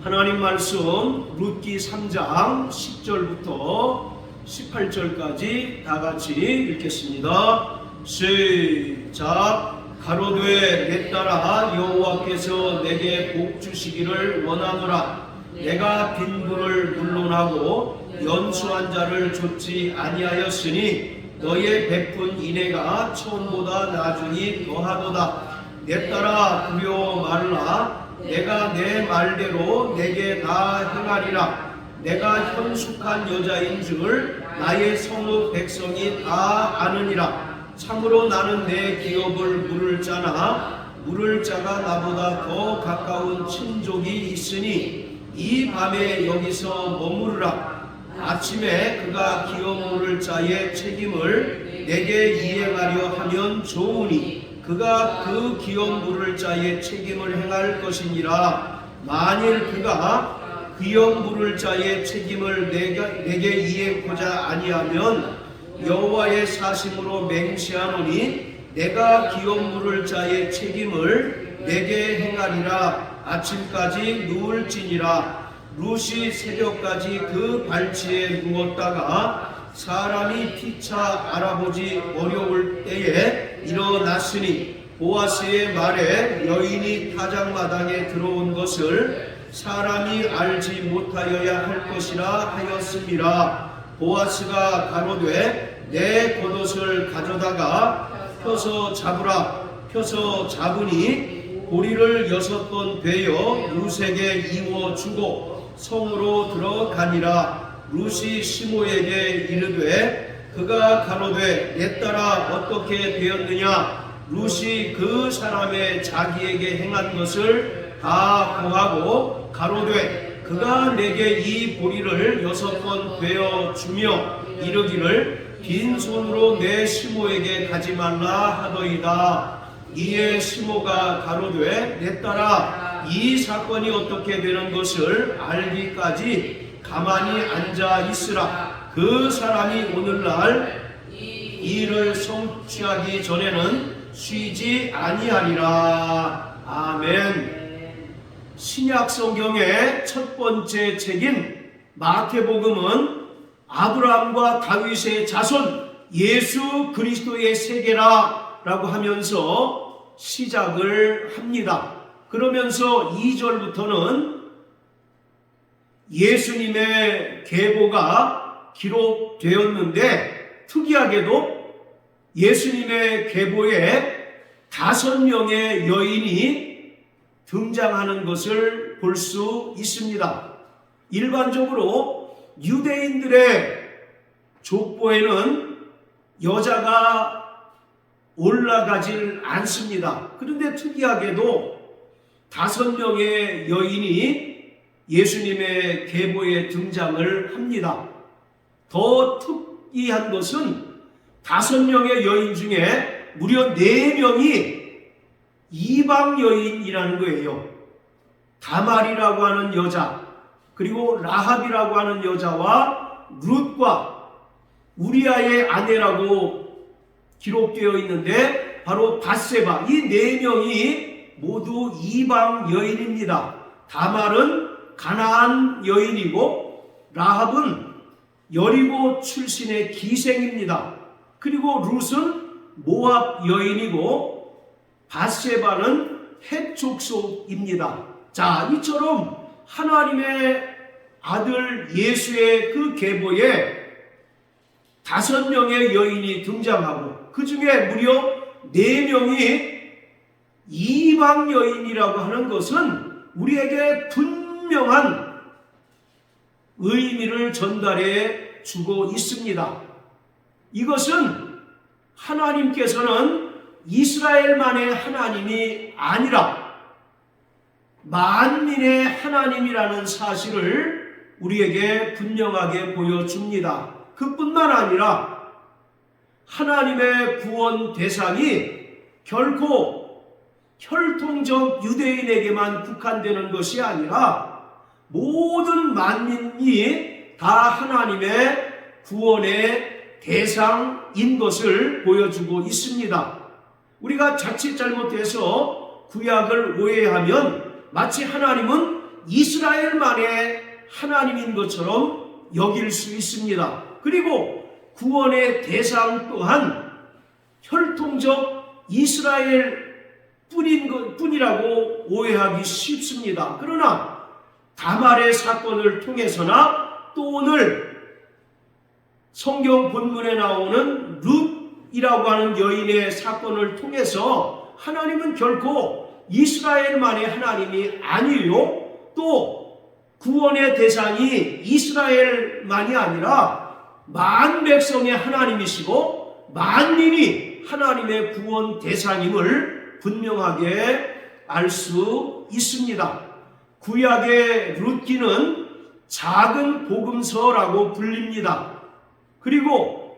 하나님 말씀 룻기 3장 10절부터 18절까지 다 같이 읽겠습니다. 시작. 가로되 내 딸아 여호와께서 내게 복 주시기를 원하노라. 내가 빈부를 물론하고 연수한 자를 좇지 아니하였으니 너의 베푼 인애가 처음보다 나중이 더하도다. 내 딸아 두려워 말라. 내가 내 말대로 내게 다 행하리라. 내가 현숙한 여자인 줄 나의 성읍 백성이 다 아느니라. 참으로 나는 내 기업을 물을 자나 물을 자가 나보다 더 가까운 친족이 있으니 이 밤에 여기서 머무르라. 아침에 그가 기업 물을 자의 책임을 내게 이행하려 하면 좋으니 그가 그 기업 물을 자의 책임을 행할 것이니라. 만일 그가 기업 물을 자의 책임을 내게 이행하고자 아니하면 여호와의 사심으로 맹세하노니 내가 기업 물을 자의 책임을 내게 행하리라. 아침까지 누울지니라. 룻이 새벽까지 그 발치에 누웠다가 사람이 피차 알아보지 어려울 때에 일어났으니 보아스의 말에 여인이 타작마당에 들어온 것을 사람이 알지 못하여야 할 것이라 하였음이라. 보아스가 가로되 내 겉옷을 가져다가 펴서 잡으라. 펴서 잡으니 고리를 6번 베어 룻에게 이워주고 성으로 들어가니라. 룻이 시모에게 이르되 그가 가로되 내 딸아 어떻게 되었느냐. 룻이 그 사람의 자기에게 행한 것을 다 고하고 가로되 그가 내게 이 보리를 6번 베어 주며 이르기를 빈손으로 내 시모에게 가지 말라 하더이다. 이에 시모가 가로되 내 딸아 이 사건이 어떻게 되는 것을 알기까지 가만히 앉아 있으라. 그 사람이 오늘날 이 일을 성취하기 전에는 쉬지 아니하리라. 아멘. 신약 성경의 첫 번째 책인 마태복음은 아브라함과 다윗의 자손 예수 그리스도의 세계라 라고 하면서 시작을 합니다. 그러면서 2절부터는 예수님의 계보가 기록되었는데 특이하게도 예수님의 계보에 5명의 여인이 등장하는 것을 볼 수 있습니다. 일반적으로 유대인들의 족보에는 여자가 올라가질 않습니다. 그런데 특이하게도 5명의 여인이 예수님의 계보에 등장을 합니다. 더 특이한 것은 5명의 여인 중에 무려 4명이 이방 여인이라는 거예요. 다말이라고 하는 여자, 그리고 라합이라고 하는 여자와 룻과 우리아의 아내라고 기록되어 있는데 바로 밧세바, 이 4명이 모두 이방 여인입니다. 다말은 가나안 여인이고 라합은 여리고 출신의 기생입니다. 그리고 룻은 모압 여인이고 밧세바는 헷 족속입니다. 자, 이처럼 하나님의 아들 예수의 그 계보에 5명의 여인이 등장하고 그 중에 무려 4명이 이방 여인이라고 하는 것은 우리에게 분명한 의미를 전달해 주고 있습니다. 이것은 하나님께서는 이스라엘만의 하나님이 아니라 만민의 하나님이라는 사실을 우리에게 분명하게 보여줍니다. 그뿐만 아니라 하나님의 구원 대상이 결코 혈통적 유대인에게만 국한되는 것이 아니라 모든 만민이 다 하나님의 구원의 대상인 것을 보여주고 있습니다. 우리가 자칫 잘못해서 구약을 오해하면 마치 하나님은 이스라엘만의 하나님인 것처럼 여길 수 있습니다. 그리고 구원의 대상 또한 혈통적 이스라엘 뿐이라고 오해하기 쉽습니다. 그러나 다말의 사건을 통해서나 또 오늘 성경 본문에 나오는 룻이라고 하는 여인의 사건을 통해서 하나님은 결코 이스라엘만의 하나님이 아니요, 또 구원의 대상이 이스라엘만이 아니라 만 백성의 하나님이시고 만민이 하나님의 구원 대상임을 분명하게 알 수 있습니다. 구약의 룻기는 작은 복음서라고 불립니다. 그리고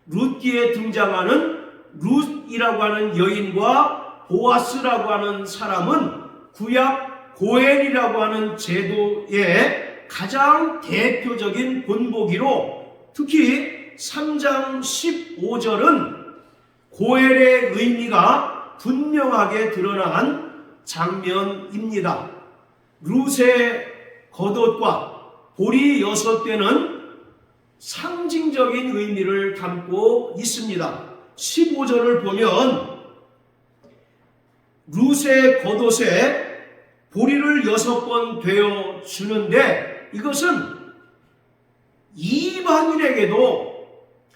룻기에 등장하는 룻이라고 하는 여인과 보아스라고 하는 사람은 구약 고엘이라고 하는 제도의 가장 대표적인 본보기로 특히 3장 15절은 고엘의 의미가 분명하게 드러난 장면입니다. 룻의 겉옷과 보리 6대는 상징적인 의미를 담고 있습니다. 15절을 보면 룻의 겉옷에 보리를 6번 되어 주는데 이것은 이방인에게도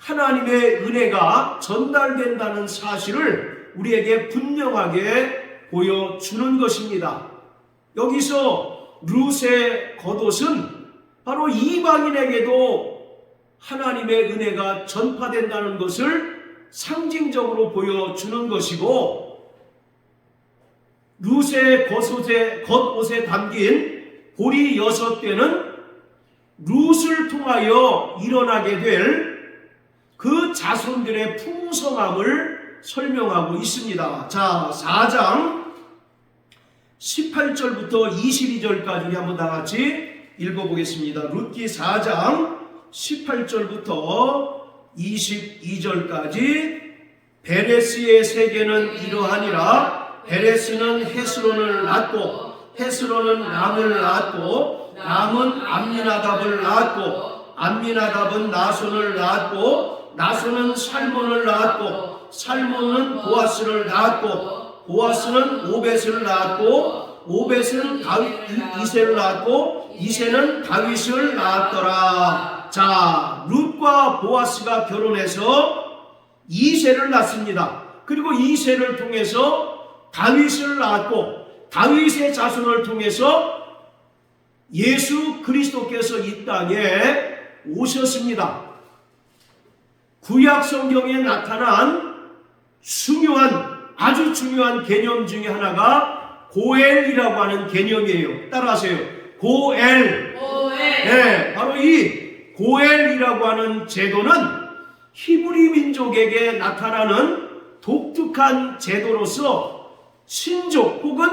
하나님의 은혜가 전달된다는 사실을 우리에게 분명하게 보여주는 것입니다. 여기서 룻의 겉옷은 바로 이방인에게도 하나님의 은혜가 전파된다는 것을 상징적으로 보여주는 것이고, 룻의 겉옷에 담긴 보리 6대는 룻을 통하여 일어나게 될 그 자손들의 풍성함을 설명하고 있습니다. 자, 4장 18절부터 22절까지 우리 한번 다 같이 읽어보겠습니다. 룻기 4장 18절부터 22절까지 베레스의 세계는 이러하니라. 베레스는 헤스론을 낳고 헤스론은 람을 낳았고 람은 암미나답을 낳았고 암미나답은 나손을 낳았고 나손은 살몬을 낳았고 살몬은 보아스를 낳았고 보아스는 오벳을 낳았고 오벳은 이새를 낳았고 이새는 다윗을 낳았더라. 자, 룻과 보아스가 결혼해서 이새를 낳습니다. 그리고 이새를 통해서 다윗을 낳았고 다윗의 자손을 통해서 예수 그리스도께서 이 땅에 오셨습니다. 구약 성경에 나타난 아주 중요한 개념 중에 하나가 고엘이라고 하는 개념이에요. 따라하세요. 고엘. 네, 바로 이 고엘이라고 하는 제도는 히브리 민족에게 나타나는 독특한 제도로서 신족 혹은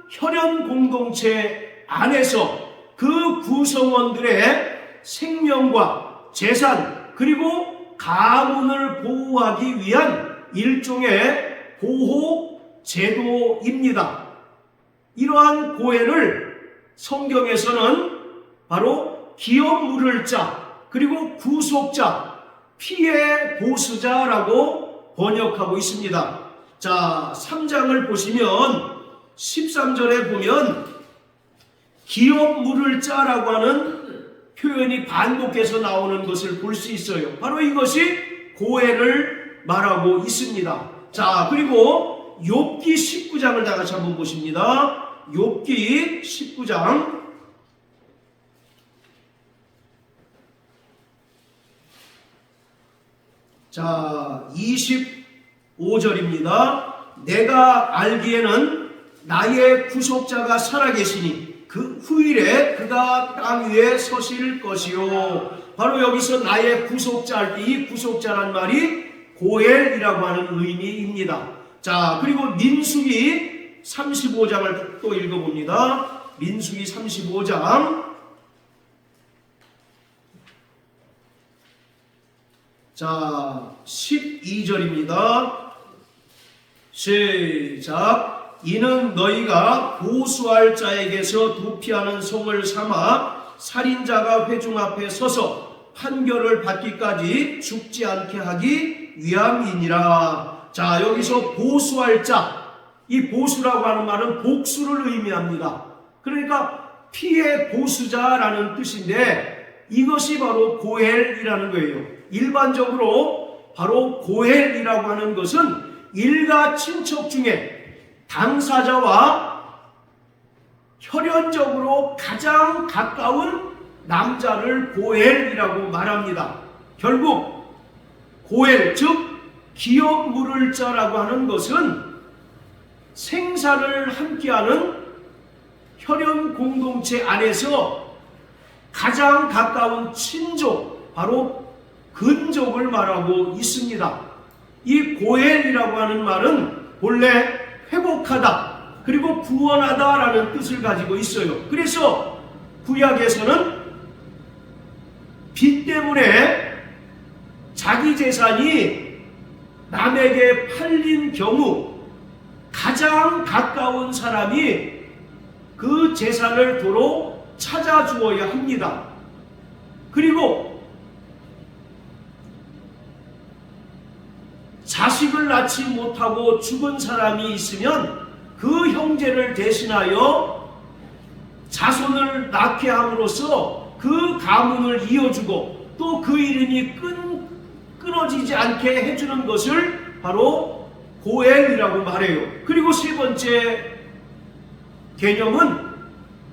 혈연 공동체 안에서 그 구성원들의 생명과 재산 그리고 가문을 보호하기 위한 일종의 보호 제도입니다. 이러한 고엘을 성경에서는 바로 기업 물을 자 그리고 구속자, 피해 보수자라고 번역하고 있습니다. 자, 3장을 보시면 13절에 보면 기업 물을 자라고 하는 표현이 반복해서 나오는 것을 볼 수 있어요. 바로 이것이 고엘을 말하고 있습니다. 자, 그리고 욥기 19장을 다 같이 한번 보십니다. 욥기 19장 자, 25절입니다. 내가 알기에는 나의 구속자가 살아계시니 그 후일에 그가 땅 위에 서실 것이요. 바로 여기서 나의 구속자 할 때 이 구속자란 말이 고엘이라고 하는 의미입니다. 자, 그리고 민수기 35장을 또 읽어봅니다. 민수기 35장 자, 12절입니다. 시작. 이는 너희가 보수할 자에게서 도피하는 성을 삼아 살인자가 회중 앞에 서서 판결을 받기까지 죽지 않게 하기 위함이니라. 자, 여기서 보수할 자, 이 보수라고 하는 말은 복수를 의미합니다. 그러니까 피해 보수자라는 뜻인데 이것이 바로 고헬이라는 거예요. 일반적으로 바로 고헬이라고 하는 것은 일가 친척 중에 당사자와 혈연적으로 가장 가까운 남자를 고헬이라고 말합니다. 결국 고헬, 즉 기업 물을 자라고 하는 것은 생사를 함께하는 혈연 공동체 안에서 가장 가까운 친족, 바로 근족을 말하고 있습니다. 이 고헬이라고 하는 말은 본래 회복하다, 그리고 구원하다라는 뜻을 가지고 있어요. 그래서 구약에서는 빚 때문에 자기 재산이 남에게 팔린 경우 가장 가까운 사람이 그 재산을 도로 찾아주어야 합니다. 그리고 자식을 낳지 못하고 죽은 사람이 있으면 그 형제를 대신하여 자손을 낳게 함으로써 그 가문을 이어주고 또 그 이름이 끊어지지 않게 해주는 것을 바로 고헬이라고 말해요. 그리고 세 번째 개념은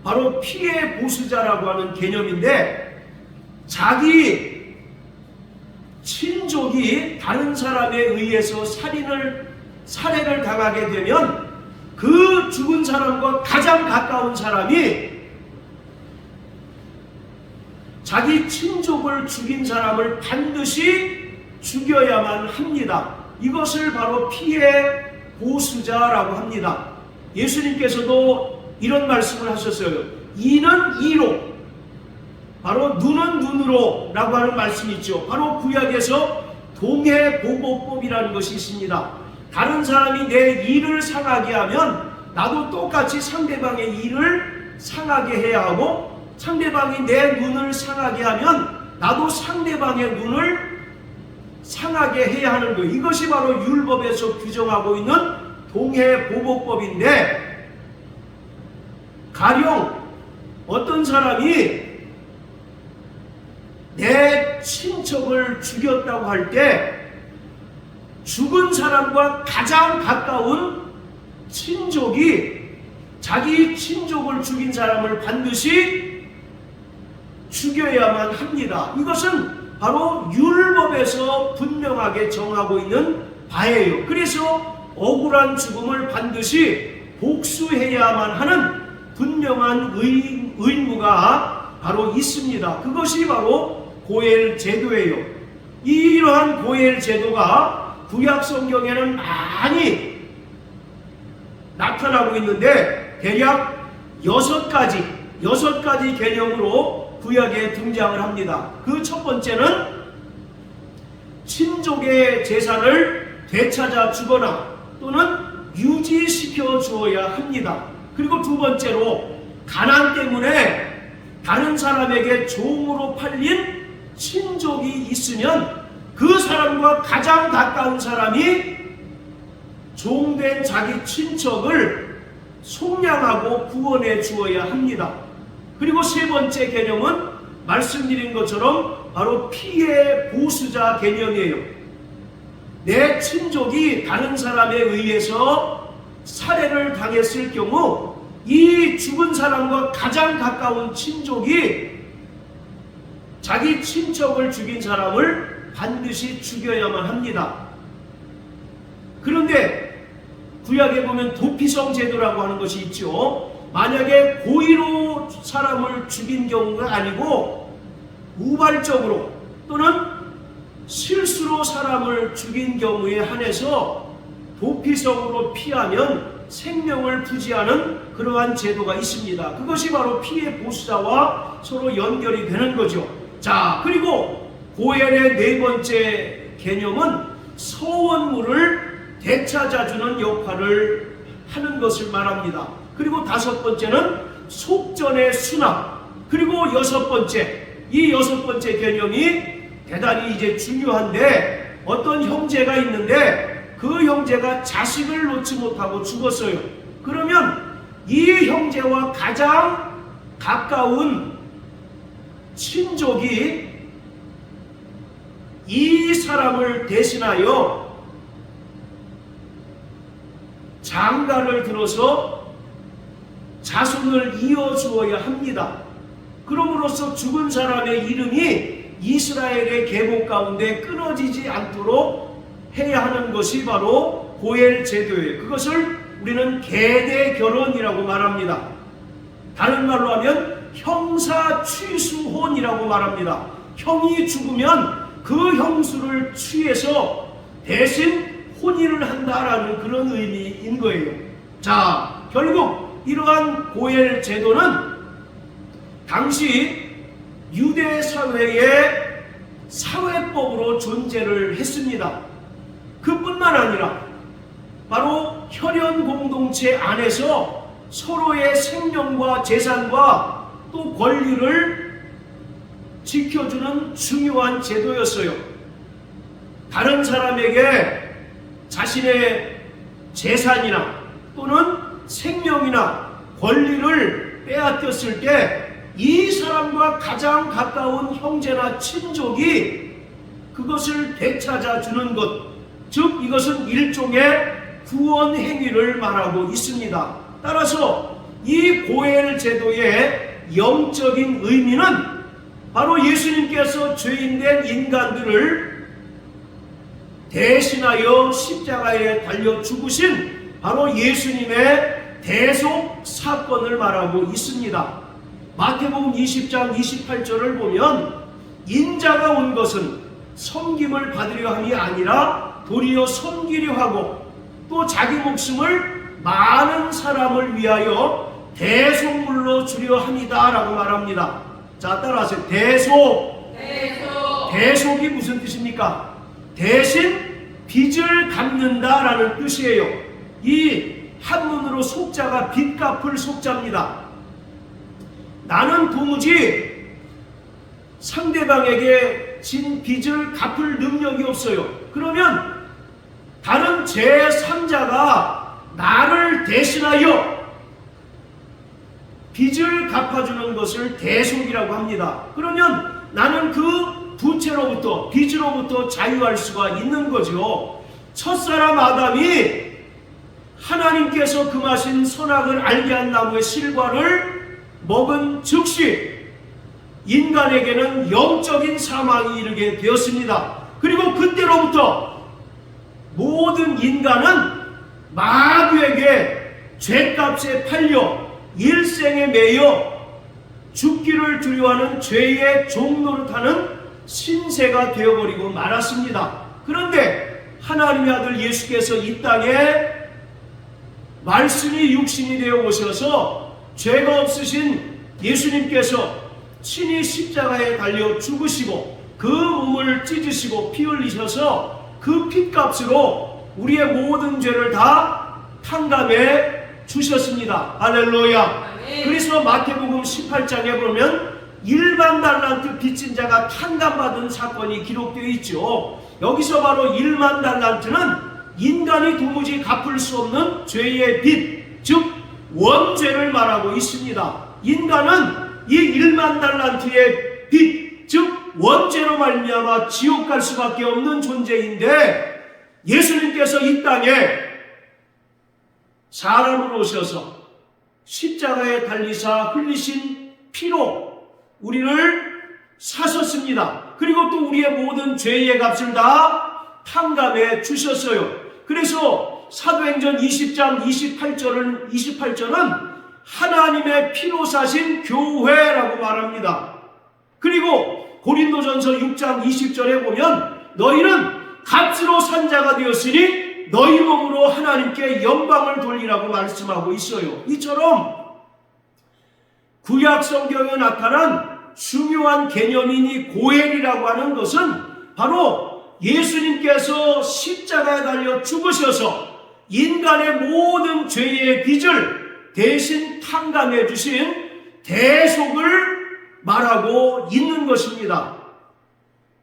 바로 피해 보수자라고 하는 개념인데, 자기 친족이 다른 사람에 의해서 살해를 당하게 되면 그 죽은 사람과 가장 가까운 사람이 자기 친족을 죽인 사람을 반드시 죽여야만 합니다. 이것을 바로 피해 보수자라고 합니다. 예수님께서도 이런 말씀을 하셨어요. 이는 이로, 바로 눈은 눈으로 라고 하는 말씀이 있죠. 바로 구약에서 동해보복법이라는 것이 있습니다. 다른 사람이 내 일을 상하게 하면 나도 똑같이 상대방의 일을 상하게 해야 하고, 상대방이 내 눈을 상하게 하면 나도 상대방의 눈을 상하게 해야 하는 거예요. 이것이 바로 율법에서 규정하고 있는 동해보복법인데, 가령 어떤 사람이 내 친척을 죽였다고 할 때 죽은 사람과 가장 가까운 친족이 자기 친족을 죽인 사람을 반드시 죽여야만 합니다. 이것은 바로 율법에서 분명하게 정하고 있는 바예요. 그래서 억울한 죽음을 반드시 복수해야만 하는 분명한 의무가 바로 있습니다. 그것이 바로 고헬 제도예요. 이러한 고헬 제도가 구약 성경에는 많이 나타나고 있는데 대략 6가지 개념으로 구약에 등장을 합니다. 그 첫 번째는 친족의 재산을 되찾아 주거나 또는 유지시켜 주어야 합니다. 그리고 두 번째로 가난 때문에 다른 사람에게 종으로 팔린 친족이 있으면 그 사람과 가장 가까운 사람이 종된 자기 친척을 속량하고 구원해 주어야 합니다. 그리고 세 번째 개념은 말씀드린 것처럼 바로 피해 보수자 개념이에요. 내 친족이 다른 사람에 의해서 살해를 당했을 경우 이 죽은 사람과 가장 가까운 친족이 자기 친척을 죽인 사람을 반드시 죽여야만 합니다. 그런데 구약에 보면 도피성 제도라고 하는 것이 있죠. 만약에 고의로 사람을 죽인 경우가 아니고 우발적으로 또는 실수로 사람을 죽인 경우에 한해서 도피성으로 피하면 생명을 부지하는 그러한 제도가 있습니다. 그것이 바로 피해 보수자와 서로 연결이 되는 거죠. 자, 그리고 고헬의 네 번째 개념은 서원물을 되찾아주는 역할을 하는 것을 말합니다. 그리고 다섯 번째는 속전의 수납. 그리고 여섯 번째, 이 여섯 번째 개념이 대단히 이제 중요한데, 어떤 형제가 있는데 그 형제가 자식을 놓지 못하고 죽었어요. 그러면 이 형제와 가장 가까운 친족이 이 사람을 대신하여 장가를 들어서 자손을 이어주어야 합니다. 그럼으로써 죽은 사람의 이름이 이스라엘의 계보 가운데 끊어지지 않도록 해야 하는 것이 바로 고엘 제도예요. 그것을 우리는 계대 결혼이라고 말합니다. 다른 말로 하면 형사 취수혼이라고 말합니다. 형이 죽으면 그 형수를 취해서 대신 혼인을 한다라는 그런 의미인 거예요. 자, 결국 이러한 고엘 제도는 당시 유대 사회의 사회법으로 존재를 했습니다. 그뿐만 아니라 바로 혈연 공동체 안에서 서로의 생명과 재산과 또 권리를 지켜주는 중요한 제도였어요. 다른 사람에게 자신의 재산이나 또는 생명이나 권리를 빼앗겼을 때 이 사람과 가장 가까운 형제나 친족이 그것을 되찾아 주는 것, 즉 이것은 일종의 구원 행위를 말하고 있습니다. 따라서 이 고엘 제도의 영적인 의미는 바로 예수님께서 죄인된 인간들을 대신하여 십자가에 달려 죽으신 바로 예수님의 대속 사건을 말하고 있습니다. 마태복음 20장 28절을 보면 인자가 온 것은 섬김을 받으려 함이 아니라 도리어 섬기려 하고 또 자기 목숨을 많은 사람을 위하여 대속물로 주려 함이다 라고 말합니다. 자, 따라하세요. 대속이 무슨 뜻입니까? 대신 빚을 갚는다 라는 뜻이에요. 이 한문으로 속자가 빚 갚을 속자입니다. 나는 도무지 상대방에게 진 빚을 갚을 능력이 없어요. 그러면 다른 제3자가 나를 대신하여 빚을 갚아주는 것을 대속이라고 합니다. 그러면 나는 그 부채로부터, 빚으로부터 자유할 수가 있는 거죠. 첫사람 아담이 하나님께서 금하신 선악을 알게 한 나무의 실과를 먹은 즉시 인간에게는 영적인 사망이 이르게 되었습니다. 그리고 그때로부터 모든 인간은 마귀에게 죄값에 팔려 일생에 매여 죽기를 두려워하는 죄의 종노릇하는 신세가 되어버리고 말았습니다. 그런데 하나님의 아들 예수께서 이 땅에 말씀이 육신이 되어 오셔서 죄가 없으신 예수님께서 친히 십자가에 달려 죽으시고 그 몸을 찢으시고 피 흘리셔서 그 핏값으로 우리의 모든 죄를 다 탕감해 주셨습니다. 할렐루야. 그래서 마태복음 18장에 보면 일반 달란트 빚진 자가 탕감받은 사건이 기록되어 있죠. 여기서 바로 일만 달란트는 인간이 도무지 갚을 수 없는 죄의 빚, 즉 원죄를 말하고 있습니다. 인간은 이 1만 달란트의 빚, 즉 원죄로 말미암아 지옥 갈 수밖에 없는 존재인데 예수님께서 이 땅에 사람으로 오셔서 십자가에 달리사 흘리신 피로 우리를 사셨습니다. 그리고 또 우리의 모든 죄의 값을 다 탕감해 주셨어요. 그래서 사도행전 20장 28절은 하나님의 피로 사신 교회라고 말합니다. 그리고 고린도전서 6장 20절에 보면 너희는 값으로 산 자가 되었으니 너희 몸으로 하나님께 영광을 돌리라고 말씀하고 있어요. 이처럼 구약 성경에 나타난 중요한 개념인 이 고엘이라고 하는 것은 바로 예수님께서 십자가에 달려 죽으셔서 인간의 모든 죄의 빚을 대신 탕감해 주신 대속을 말하고 있는 것입니다.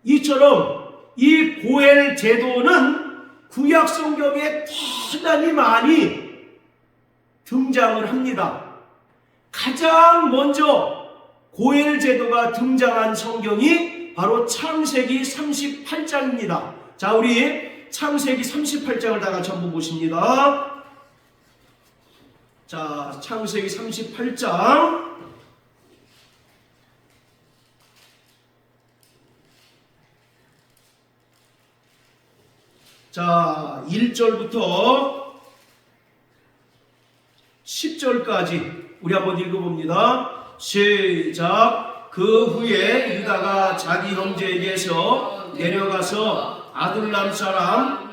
이처럼 이 고엘 제도는 구약 성경에 대단히 많이 등장을 합니다. 가장 먼저 고엘 제도가 등장한 성경이 바로 창세기 38장입니다. 자, 우리 창세기 38장을 다 같이 한번 보십니다. 자, 창세기 38장. 자, 1절부터 10절까지 우리 한번 읽어봅니다. 시작. 그 후에 유다가 자기 형제에게서 내려가서 아둘람 사람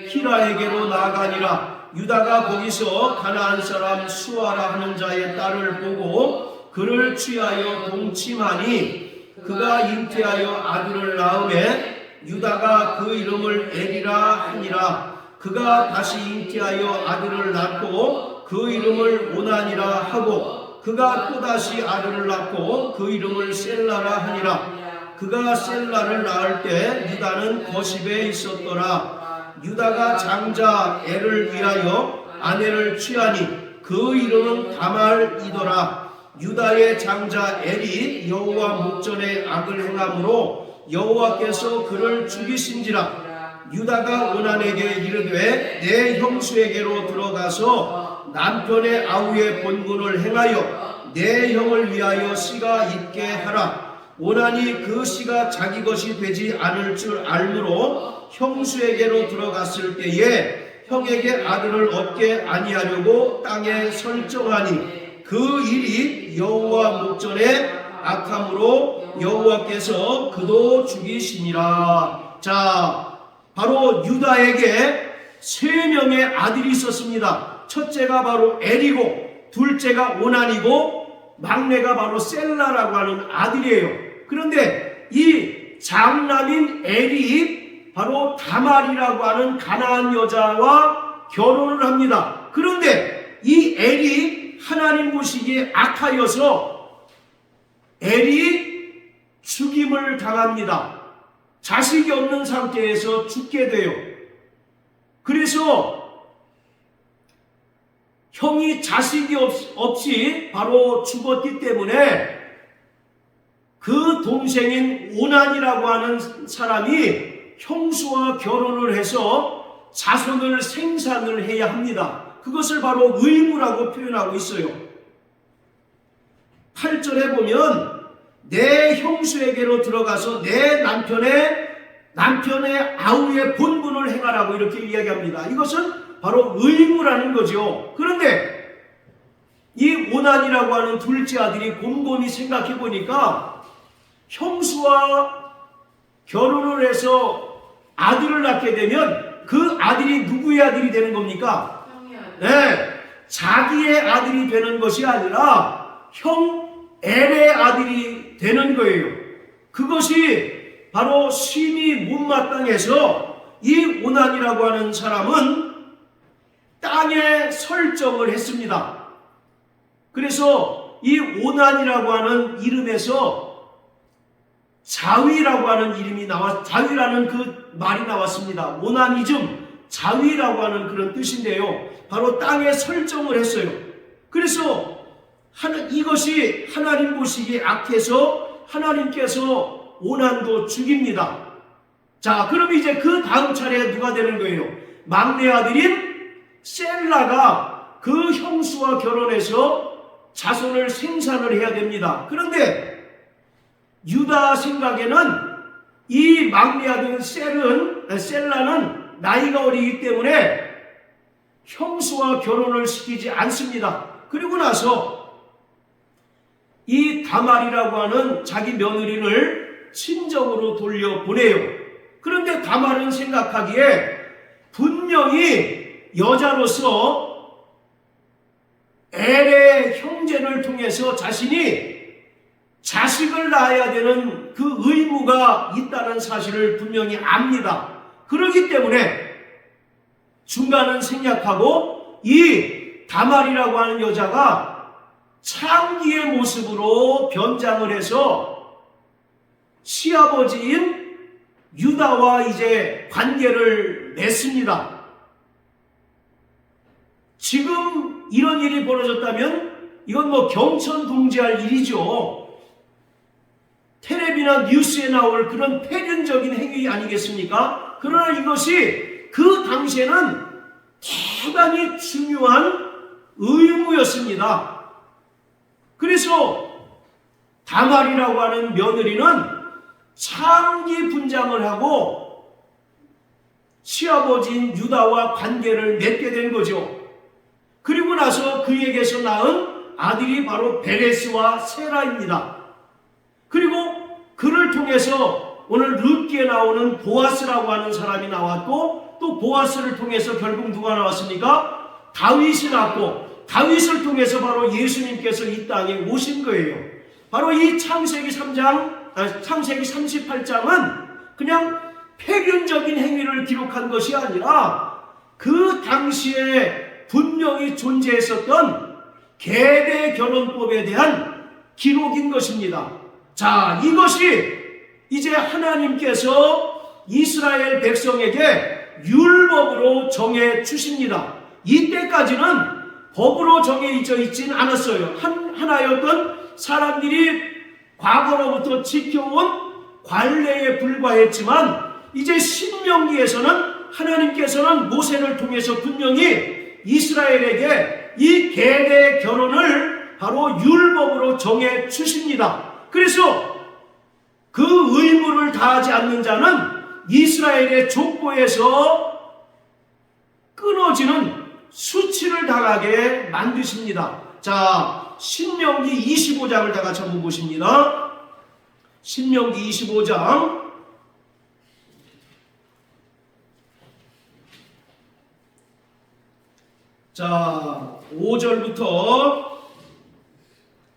히라에게로 나아가니라. 유다가 거기서 가나안 사람 수아라 하는 자의 딸을 보고 그를 취하여 동침하니 그가 잉태하여 아들을 낳음에 유다가 그 이름을 에리라 하니라. 그가 다시 잉태하여 아들을 낳고 그 이름을 오난이라 하고 그가 또다시 아들을 낳고 그 이름을 셀라라 하니라. 그가 셀라를 낳을 때 유다는 거십에 있었더라. 유다가 장자 엘을 위하여 아내를 취하니 그 이름은 다말이더라. 유다의 장자 엘이 여호와 목전에 악을 행함으로 여호와께서 그를 죽이신지라. 유다가 오난에게 이르되 내 형수에게로 들어가서 남편의 아우의 본분을 행하여 내 형을 위하여 씨가 있게 하라. 오난이 그 씨가 자기 것이 되지 않을 줄 알므로 형수에게로 들어갔을 때에 형에게 아들을 얻게 아니하려고 땅에 설정하니 그 일이 여호와 목전에 악함으로 여호와께서 그도 죽이시니라. 자, 바로 유다에게 3명의 아들이 있었습니다. 첫째가 바로 엘이고 둘째가 오난이고 막내가 바로 셀라라고 하는 아들이에요. 그런데 이 장남인 엘이 바로 다말이라고 하는 가나안 여자와 결혼을 합니다. 그런데 이 엘이 하나님 보시기에 악하여서 엘이 죽임을 당합니다. 자식이 없는 상태에서 죽게 돼요. 그래서 형이 자식이 없이 바로 죽었기 때문에 그 동생인 오난이라고 하는 사람이 형수와 결혼을 해서 자손을 생산을 해야 합니다. 그것을 바로 의무라고 표현하고 있어요. 8절에 보면 내 형수에게로 들어가서 내 남편의 아우의 본분을 행하라고 이렇게 이야기합니다. 이것은 바로 의무라는 거죠. 그런데 이 오난이라고 하는 둘째 아들이 곰곰이 생각해 보니까 형수와 결혼을 해서 아들을 낳게 되면 그 아들이 누구의 아들이 되는 겁니까? 네, 자기의 아들이 되는 것이 아니라 형 엘의 아들이 되는 거예요. 그것이 바로 심히 못마땅해서 이 오난이라고 하는 사람은 땅에 설정을 했습니다. 그래서 이 오난이라고 하는 이름에서 자위라고 하는 이름이 자위라는 그 말이 나왔습니다. 오나니즘, 자위라고 하는 그런 뜻인데요. 바로 땅에 설정을 했어요. 그래서 이것이 하나님 보시기에 악해서 하나님께서 오난도 죽입니다. 자, 그럼 이제 그 다음 차례에 누가 되는 거예요? 막내 아들인 셀라가 그 형수와 결혼해서 자손을 생산을 해야 됩니다. 그런데 유다 생각에는 이 막내 아들 셀라는 나이가 어리기 때문에 형수와 결혼을 시키지 않습니다. 그리고 나서 이 다말이라고 하는 자기 며느리를 친정으로 돌려보내요. 그런데 다말은 생각하기에 분명히 여자로서 엘의 형제를 통해서 자신이 자식을 낳아야 되는 그 의무가 있다는 사실을 분명히 압니다. 그렇기 때문에 중간은 생략하고 이 다말이라고 하는 여자가 창기의 모습으로 변장을 해서 시아버지인 유다와 이제 관계를 맺습니다. 지금 이런 일이 벌어졌다면 이건 뭐 경천동지할 일이죠. 텔레비나 뉴스에 나올 그런 폐륜적인 행위 아니겠습니까? 그러나 이것이 그 당시에는 대단히 중요한 의무였습니다. 그래서 다말이라고 하는 며느리는 창기 분장을 하고 시아버지인 유다와 관계를 맺게 된 거죠. 그리고 나서 그에게서 낳은 아들이 바로 베레스와 세라입니다. 그리고 그를 통해서 오늘 룻기에 나오는 보아스라고 하는 사람이 나왔고, 또 보아스를 통해서 결국 누가 나왔습니까? 다윗이 나왔고, 다윗을 통해서 바로 예수님께서 이 땅에 오신 거예요. 바로 이 창세기 38장은 그냥 폐륜적인 행위를 기록한 것이 아니라 그 당시에 분명히 존재했었던 계대 결혼법에 대한 기록인 것입니다. 자, 이것이 이제 하나님께서 이스라엘 백성에게 율법으로 정해 주십니다. 이때까지는 법으로 정해져 있지는 않았어요. 하나의 어떤 사람들이 과거로부터 지켜온 관례에 불과했지만, 이제 신명기에서는 하나님께서는 모세를 통해서 분명히 이스라엘에게 이 계대 결혼을 바로 율법으로 정해 주십니다. 그래서 그 의무를 다하지 않는 자는 이스라엘의 족보에서 끊어지는 수치를 당하게 만드십니다. 자, 신명기 25장을 다 같이 한번 보십니다. 신명기 25장 자, 5절부터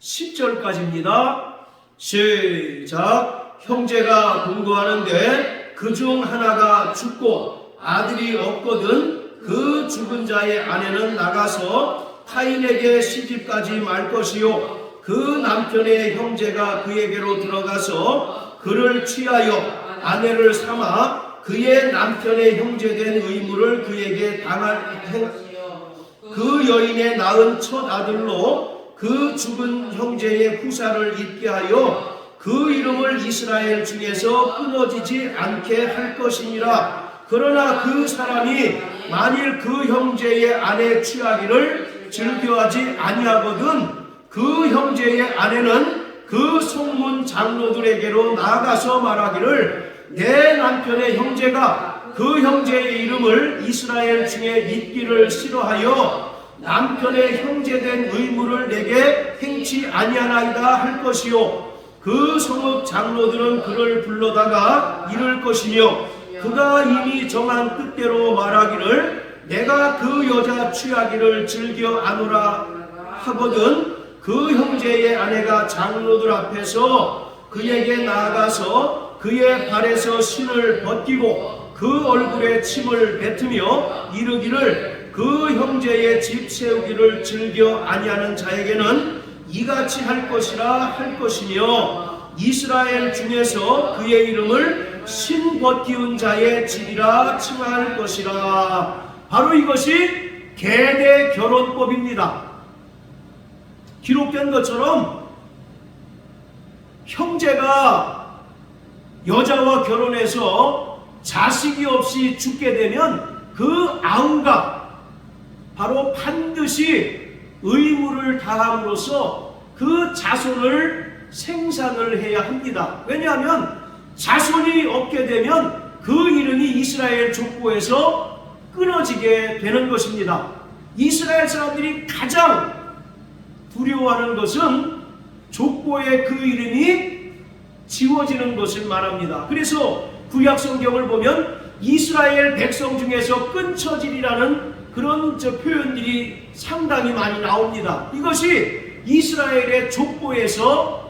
10절까지입니다. 시작. 형제가 동거하는데 그중 하나가 죽고 아들이 없거든 그 죽은 자의 아내는 나가서 타인에게 시집가지 말 것이요, 그 남편의 형제가 그에게로 들어가서 그를 취하여 아내를 삼아 그의 남편의 형제된 의무를 그에게 당할 그 여인의 낳은 첫 아들로 그 죽은 형제의 후사를 잊게 하여 그 이름을 이스라엘 중에서 끊어지지 않게 할 것이니라. 그러나 그 사람이 만일 그 형제의 아내 취하기를 즐겨하지 아니하거든 그 형제의 아내는 그 송문 장로들에게로 나아가서 말하기를 내 남편의 형제가 그 형제의 이름을 이스라엘 중에 잊기를 싫어하여 남편의 형제된 의무를 내게 행치 아니하나이다 할 것이요, 그 성읍 장로들은 그를 불러다가 이를 것이며 그가 이미 정한 뜻대로 말하기를 내가 그 여자 취하기를 즐겨 아노라 하거든 그 형제의 아내가 장로들 앞에서 그에게 나아가서 그의 발에서 신을 벗기고 그 얼굴에 침을 뱉으며 이르기를 그 형제의 집 세우기를 즐겨 아니하는 자에게는 이같이 할 것이라 할 것이며 이스라엘 중에서 그의 이름을 신 벗기운 자의 집이라 칭할 것이라. 바로 이것이 계대 결혼법입니다. 기록된 것처럼 형제가 여자와 결혼해서 자식이 없이 죽게 되면 그 아우가 바로 반드시 의무를 다함으로써 그 자손을 생산을 해야 합니다. 왜냐하면 자손이 없게 되면 그 이름이 이스라엘 족보에서 끊어지게 되는 것입니다. 이스라엘 사람들이 가장 두려워하는 것은 족보의 그 이름이 지워지는 것을 말합니다. 그래서 구약 성경을 보면 이스라엘 백성 중에서 끊쳐지리라는 그런 표현들이 상당히 많이 나옵니다. 이것이 이스라엘의 족보에서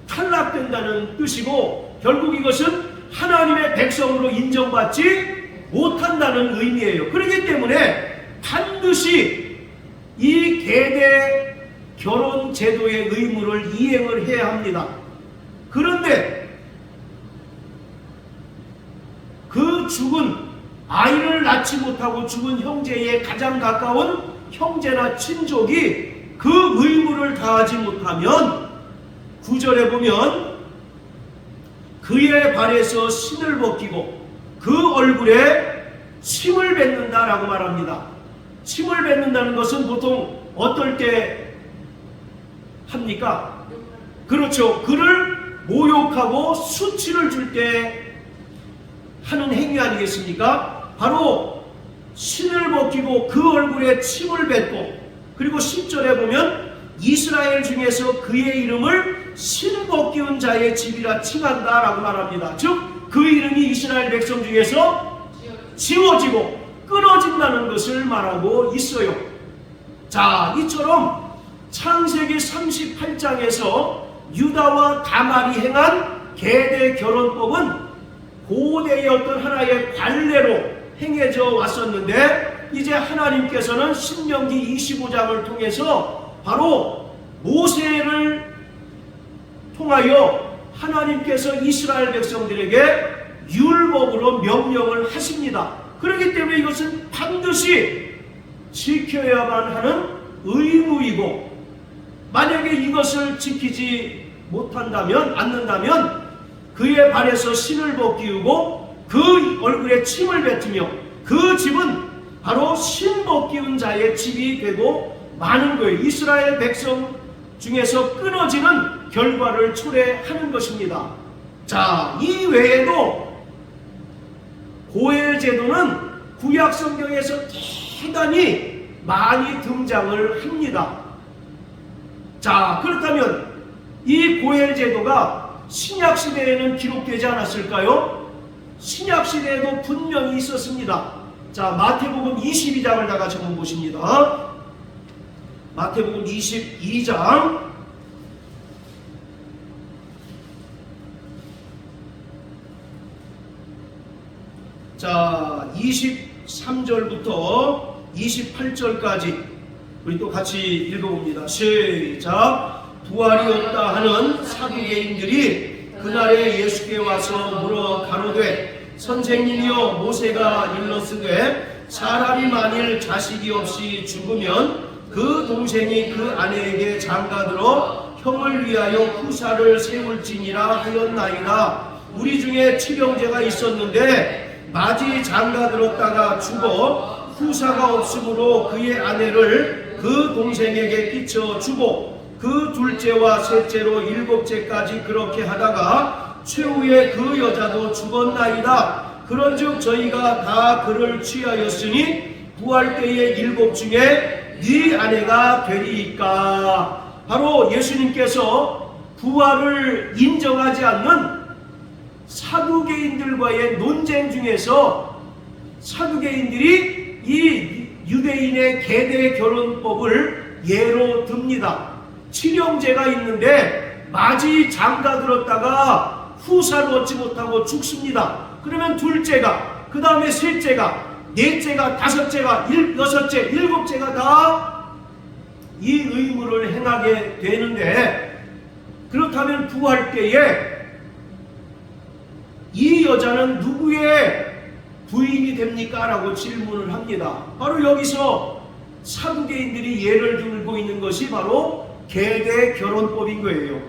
탈락된다는 뜻이고, 결국 이것은 하나님의 백성으로 인정받지 못한다는 의미예요. 그렇기 때문에 반드시 이 계대 결혼 제도의 의무를 이행을 해야 합니다. 그런데 그 죽은 아이를 낳지 못하고 죽은 형제의 가장 가까운 형제나 친족이 그 의무를 다하지 못하면 9절에 보면 그의 발에서 신을 벗기고 그 얼굴에 침을 뱉는다라고 말합니다. 침을 뱉는다는 것은 보통 어떨 때 합니까? 그렇죠. 그를 모욕하고 수치를 줄 때 하는 행위 아니겠습니까? 바로 신을 벗기고 그 얼굴에 침을 뱉고, 그리고 10절에 보면 이스라엘 중에서 그의 이름을 신 벗기운 자의 집이라 칭한다 라고 말합니다. 즉 그 이름이 이스라엘 백성 중에서 지워지고 끊어진다는 것을 말하고 있어요. 자, 이처럼 창세기 38장에서 유다와 다말이 행한 계대 결혼법은 고대의 어떤 하나의 관례로 행해져 왔었는데, 이제 하나님께서는 신명기 25장을 통해서 바로 모세를 통하여 하나님께서 이스라엘 백성들에게 율법으로 명령을 하십니다. 그렇기 때문에 이것은 반드시 지켜야만 하는 의무이고, 만약에 이것을 지키지 않는다면 그의 발에서 신을 벗기우고 그 얼굴에 침을 뱉으며 그 집은 바로 신 벗기운 자의 집이 되고 마는 거예요. 이스라엘 백성 중에서 끊어지는 결과를 초래하는 것입니다. 자, 이 외에도 고엘 제도는 구약 성경에서 대단히 많이 등장을 합니다. 자, 그렇다면 이 고엘 제도가 신약 시대에는 기록되지 않았을까요? 신약 시대에도 분명히 있었습니다. 자, 마태복음 22장을 다 같이 한번 보십니다. 마태복음 22장 자, 23절부터 28절까지 우리 또 같이 읽어봅니다. 시작. 부활이 없다 하는 사두개인들이 그날에 예수께 와서 물어 가로되 선생님이여, 모세가 일렀으되 사람이 만일 자식이 없이 죽으면 그 동생이 그 아내에게 장가들어 형을 위하여 후사를 세울지니라 하였나이다. 우리 중에 칠형제가 있었는데 마지 장가들었다가 죽어 후사가 없으므로 그의 아내를 그 동생에게 끼쳐주고 그 둘째와 셋째로 일곱째까지 그렇게 하다가 최후에 그 여자도 죽었나이다. 그런즉 저희가 다 그를 취하였으니 부활 때의 일곱 중에 네 아내가 되리이까. 바로 예수님께서 부활을 인정하지 않는 사두개인들과의 논쟁 중에서 사두개인들이 이 유대인의 계대 결혼법을 예로 듭니다. 칠형제가 있는데 마지 장가들었다가 후사를 얻지 못하고 죽습니다. 그러면 둘째가, 그 다음에 셋째가, 넷째가, 다섯째가, 여섯째, 일곱째가 다 이 의무를 행하게 되는데, 그렇다면 부활 때에 이 여자는 누구의 부인이 됩니까? 라고 질문을 합니다. 바로 여기서 사두개인들이 예를 들고 있는 것이 바로 계대 결혼법인 거예요.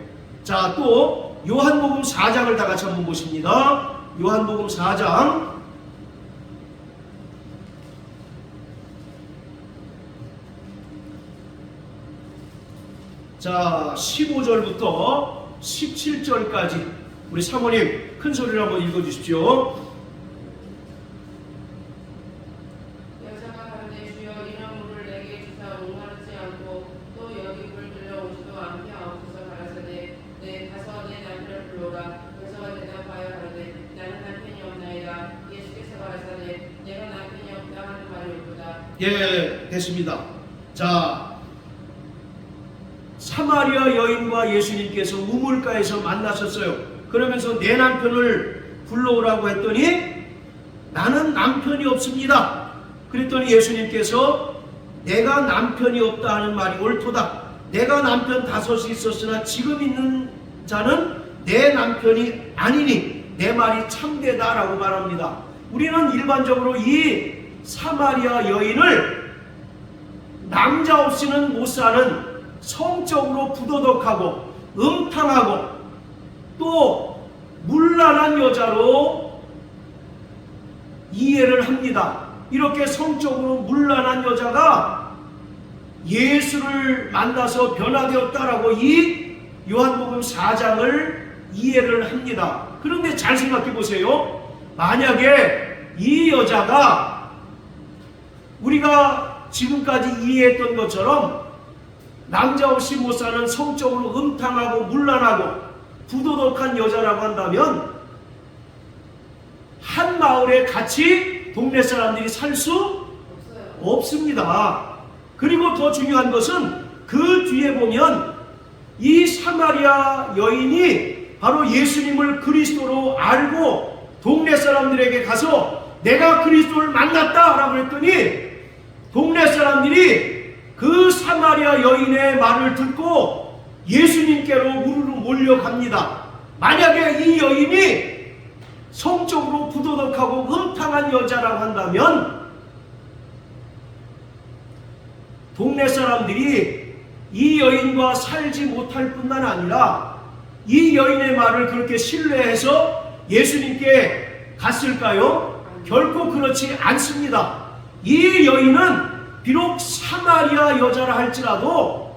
자, 또 요한복음 4장을 다 같이 한번 보십니다. 요한복음 4장 자, 15절부터 17절까지 우리 사모님 큰 소리로 한번 읽어주십시오. 여자가 가로되 주여 이런 물을 내게 주사 목마르지 않고 또 여기 물 들려오지도 않게 하옵소서. 가라사대 가서 내 남편을 불러라. 여자가 대답하여 가로되 나는 남편이 없나이다. 예수께서 가라사대 내가 남편이 없다 하는 말이옵도다. 예, 됐습니다. 자, 사마리아 여인과 예수님께서 우물가에서 만나셨어요. 그러면서 내 남편을 불러오라고 했더니 나는 남편이 없습니다. 그랬더니 예수님께서 내가 남편이 없다 하는 말이 옳도다. 내가 남편 5이 있었으나 지금 있는 자는 내 남편이 아니니 내 말이 참되다라고 말합니다. 우리는 일반적으로 이 사마리아 여인을 남자 없이는 못 사는 성적으로 부도덕하고 음탕하고 또 문란한 여자로 이해를 합니다. 이렇게 성적으로 문란한 여자가 예수를 만나서 변화되었다라고 이 요한복음 4장을 이해를 합니다. 그런데 잘 생각해 보세요. 만약에 이 여자가 우리가 지금까지 이해했던 것처럼 남자 없이 못 사는 성적으로 음탕하고 문란하고 부도덕한 여자라고 한다면 한 마을에 같이 동네 사람들이 살 수 없습니다. 그리고 더 중요한 것은 그 뒤에 보면 이 사마리아 여인이 바로 예수님을 그리스도로 알고 동네 사람들에게 가서 내가 그리스도를 만났다라고 했더니 동네 사람들이 그 사마리아 여인의 말을 듣고 예수님께로 우르르 몰려갑니다. 만약에 이 여인이 성적으로 부도덕하고 음탕한 여자라고 한다면 동네 사람들이 이 여인과 살지 못할 뿐만 아니라 이 여인의 말을 그렇게 신뢰해서 예수님께 갔을까요? 결코 그렇지 않습니다. 이 여인은 비록 사마리아 여자라 할지라도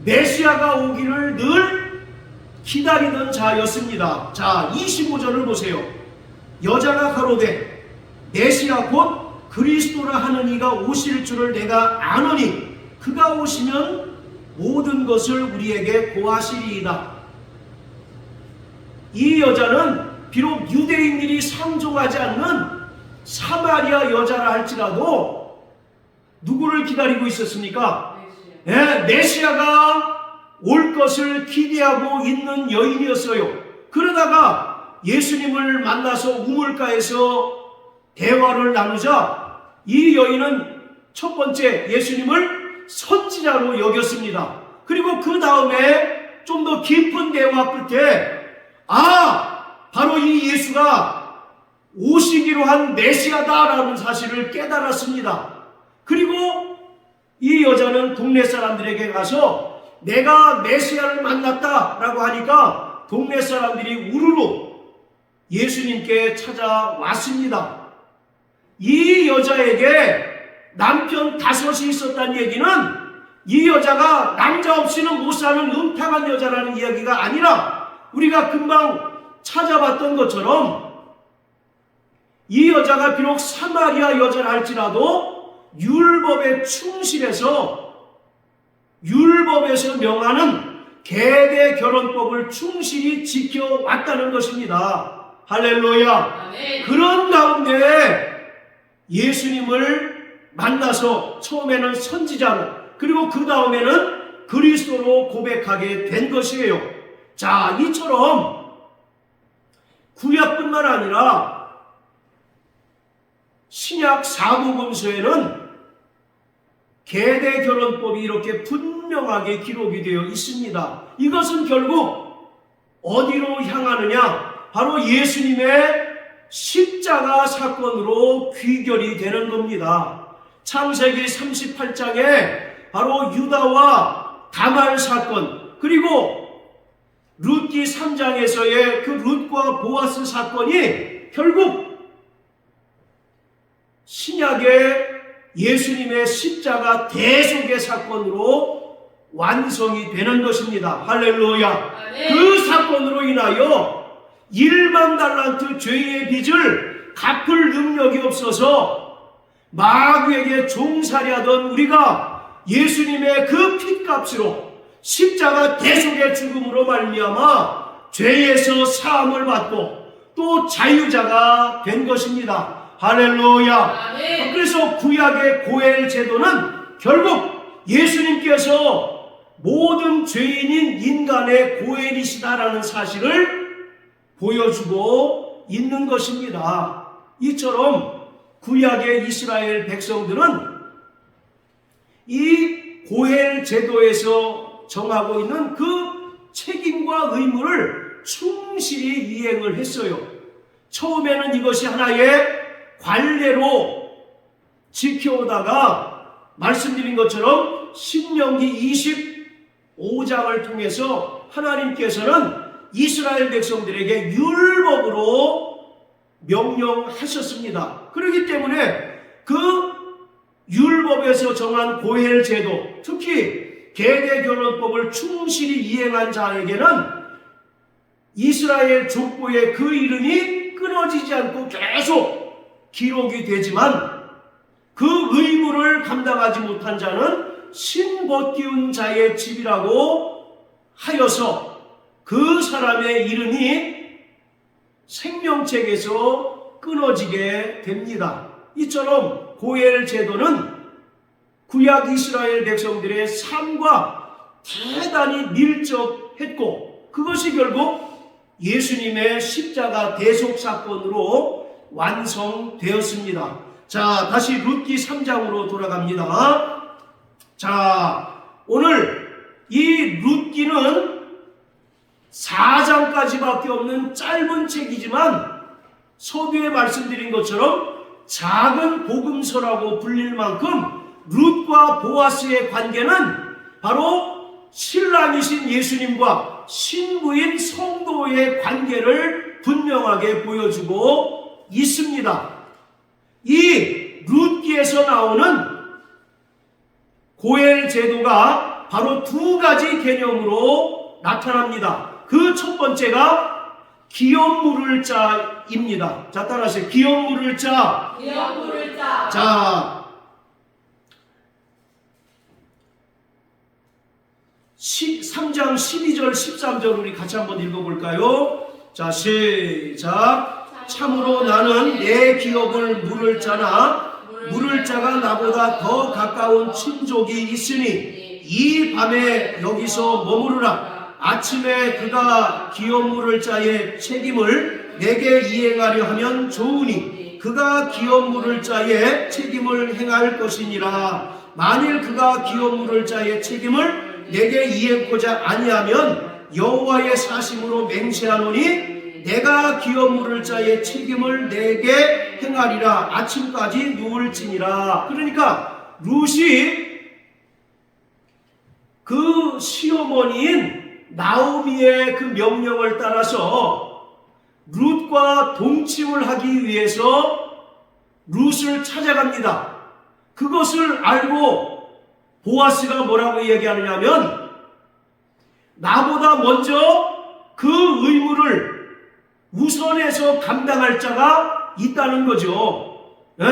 메시아가 오기를 늘 기다리던 자였습니다. 자, 25절을 보세요. 여자가 가로되 메시아 곧 그리스도라 하는 이가 오실 줄을 내가 아노니 그가 오시면 모든 것을 우리에게 고하시리이다. 이 여자는 비록 유대인들이 상종하지 않는 사마리아 여자라 할지라도 누구를 기다리고 있었습니까? 메시아가 올 것을 기대하고 있는 여인이었어요. 그러다가 예수님을 만나서 우물가에서 대화를 나누자 이 여인은 첫 번째 예수님을 선지자로 여겼습니다. 그리고 그 다음에 좀 더 깊은 대화 끝에 바로 이 예수가 오시기로 한 메시아다라는 사실을 깨달았습니다. 그리고 이 여자는 동네 사람들에게 가서 내가 메시아를 만났다라고 하니까 동네 사람들이 우르르 예수님께 찾아왔습니다. 이 여자에게 남편 5이 있었다는 얘기는 이 여자가 남자 없이는 못 사는 음탕한 여자라는 이야기가 아니라 우리가 금방 찾아봤던 것처럼 이 여자가 비록 사마리아 여자라 할지라도 율법에 충실해서 율법에서 명하는 계대 결혼법을 충실히 지켜왔다는 것입니다. 할렐루야. 아멘. 그런 가운데 예수님을 만나서 처음에는 선지자로 그리고 그 다음에는 그리스도로 고백하게 된 것이에요. 자, 이처럼 구약뿐만 아니라 신약 사복음서에는 계대 결혼법이 이렇게 분명하게 기록이 되어 있습니다. 이것은 결국 어디로 향하느냐? 바로 예수님의 십자가 사건으로 귀결이 되는 겁니다. 창세기 38장에 바로 유다와 다말 사건, 그리고 룻기 3장에서의 그 룻과 보아스 사건이 결국 신약의 예수님의 십자가 대속의 사건으로 완성이 되는 것입니다. 할렐루야. 아멘. 그 사건으로 인하여 1만 달란트 죄의 빚을 갚을 능력이 없어서 마귀에게 종살이하던 우리가 예수님의 그 핏값으로 십자가 대속의 죽음으로 말미암아 죄에서 사함을 받고 또 자유자가 된 것입니다. 할렐루야. 아멘. 그래서 구약의 고엘 제도는 결국 예수님께서 모든 죄인인 인간의 고엘이시다라는 사실을 보여주고 있는 것입니다. 이처럼 구약의 이스라엘 백성들은 이 고헬 제도에서 정하고 있는 그 책임과 의무를 충실히 이행을 했어요. 처음에는 이것이 하나의 관례로 지켜오다가 말씀드린 것처럼 신명기 25장을 통해서 하나님께서는 이스라엘 백성들에게 율법으로 명령하셨습니다. 그렇기 때문에 그 율법에서 정한 고헬 제도, 특히 계대결혼법을 충실히 이행한 자에게는 이스라엘 족보의 그 이름이 끊어지지 않고 계속 기록이 되지만 그 의무를 감당하지 못한 자는 신벗기운 자의 집이라고 하여서 그 사람의 이름이 생명책에서 끊어지게 됩니다. 이처럼 고헬 제도는 구약 이스라엘 백성들의 삶과 대단히 밀접했고 그것이 결국 예수님의 십자가 대속 사건으로 완성되었습니다. 자, 다시 룻기 3장으로 돌아갑니다. 자, 오늘 이 룻기는 4장까지밖에 없는 짧은 책이지만 서두에 말씀드린 것처럼 작은 복음서라고 불릴 만큼 룻과 보아스의 관계는 바로 신랑이신 예수님과 신부인 성도의 관계를 분명하게 보여주고 있습니다. 이 룻기에서 나오는 고헬 제도가 바로 두 가지 개념으로 나타납니다. 그 첫 번째가 기업 물을 자입니다. 자, 따라하세요. 기업 물을 자. 기업 물을 자. 자, 3장 12절 13절 우리 같이 한번 읽어볼까요? 자, 시작. 참으로 나는 내 기업을 물을 자나 물을 자가 나보다 더 가까운 친족이 있으니 이 밤에 여기서 머무르라. 아침에 그가 기업 물을 자의 책임을 내게 이행하려 하면 좋으니 그가 기업 물을 자의 책임을 행할 것이니라. 만일 그가 기업 물을 자의 책임을 내게 이행코자 아니하면 여호와의 사심으로 맹세하노니 내가 기업 물을 자의 책임을 내게 행하리라. 아침까지 누울지니라. 그러니까 룻이 그 시어머니인 나오미의 그 명령을 따라서 룻과 동침을 하기 위해서 룻을 찾아갑니다. 그것을 알고 보아스가 뭐라고 얘기하느냐면 나보다 먼저 그 의무를 우선해서 감당할 자가 있다는 거죠. 네.